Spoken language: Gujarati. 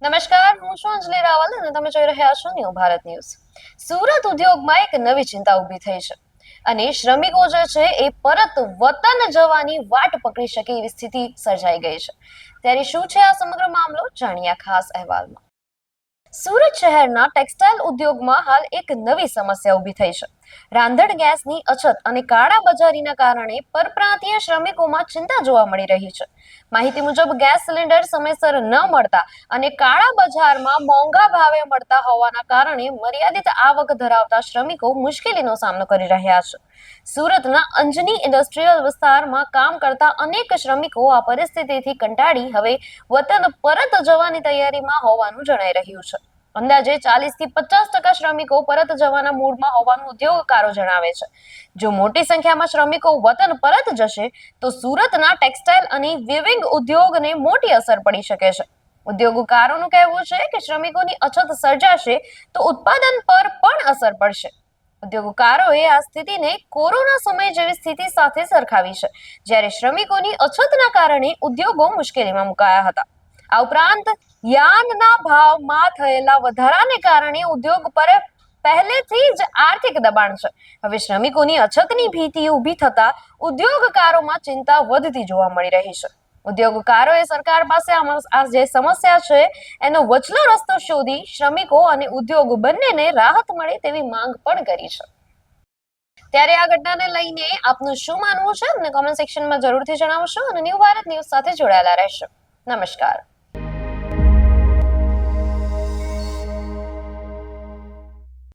નમસ્કાર, હું છું અંજલિ રાવલ અને તમે જોઈ રહ્યા છો ન્યૂ ભારત ન્યૂઝ. સુરત ઉદ્યોગમાં એક નવી ચિંતા ઊભી થઈ છે અને શ્રમિકો જે છે એ પરત વતન જવાની વાટ પકડી શકે એવી સ્થિતિ સર્જાઈ ગઈ છે. ત્યારે શું છે આ સમગ્ર મામલો, જાણીએ ખાસ અહેવાલમાં. સુરત શહેરના ટેક્સટાઇલ ઉદ્યોગમાં હાલ એક નવી સમસ્યા ઊભી થઈ છે. રાંધણ ગેસની અછત અને કાળા બજારીના કારણે પરપ્રાંતીય શ્રમિકોમાં ચિંતા જોવા મળી રહી છે. માહિતી મુજબ ગેસ સિલિન્ડર સમયસર ન મળતા અને કાળા બજારમાં મોંઘા ભાવે મળતા હોવાના કારણે મર્યાદિત આવક ધરાવતા શ્રમિકો મુશ્કેલીનો સામનો કરી રહ્યા છે. સુરતના અંજની ઇન્ડસ્ટ્રીયલ વિસ્તારમાં કામ કરતા અનેક શ્રમિકો આ પરિસ્થિતિથી કંટાળી હવે વતન પરત જવાની તૈયારીમાં હોવાનું જણાઈ રહ્યું છે. અંદાજે 40 થી 50% શ્રમિકો પરત જવાના મૂડમાં હોવાનું ઉદ્યોગકારો જણાવે છે. જો મોટી સંખ્યામાં શ્રમિકો વતન પરત જશે તો સુરતના ટેક્સટાઇલ અને વીવિંગ ઉદ્યોગને મોટી અસર પડી શકે છે. ઉદ્યોગકારોનું કહેવું છે કે શ્રમિકોની અછત સર્જાશે તો ઉત્પાદન પર પણ અસર પડશે. ઉદ્યોગકારોએ આ સ્થિતિને કોરોના સમય જેવી સ્થિતિ સાથે સરખાવી છે, જ્યારે શ્રમિકોની અછતના કારણે ઉદ્યોગો મુશ્કેલીમાં મુકાયા હતા. આ ઉપરાંત યાર્નના ભાવમાં થયેલા વધારાને કારણે ઉદ્યોગ પર પહેલેથી જ આર્થિક દબાણ છે. હવે શ્રમિકોની અછતની ભીતિ ઊભી થતા ઉદ્યોગકારોમાં ચિંતા વધતી જોવા મળી રહી છે. ઉદ્યોગકારોએ સરકાર પાસે આ જે સમસ્યા છે એનો વચલો રસ્તો શોધી શ્રમિકો અને ઉદ્યોગ બંનેને રાહત મળે તેવી માંગ પણ કરી છે. ત્યારે આ ઘટનાને લઈને આપનું શું માનવું છે અમને કોમેન્ટ સેક્શનમાં જરૂરથી જણાવશો અને ન્યૂ ભારત ન્યૂઝ સાથે જોડાયેલા રહેશો. નમસ્કાર.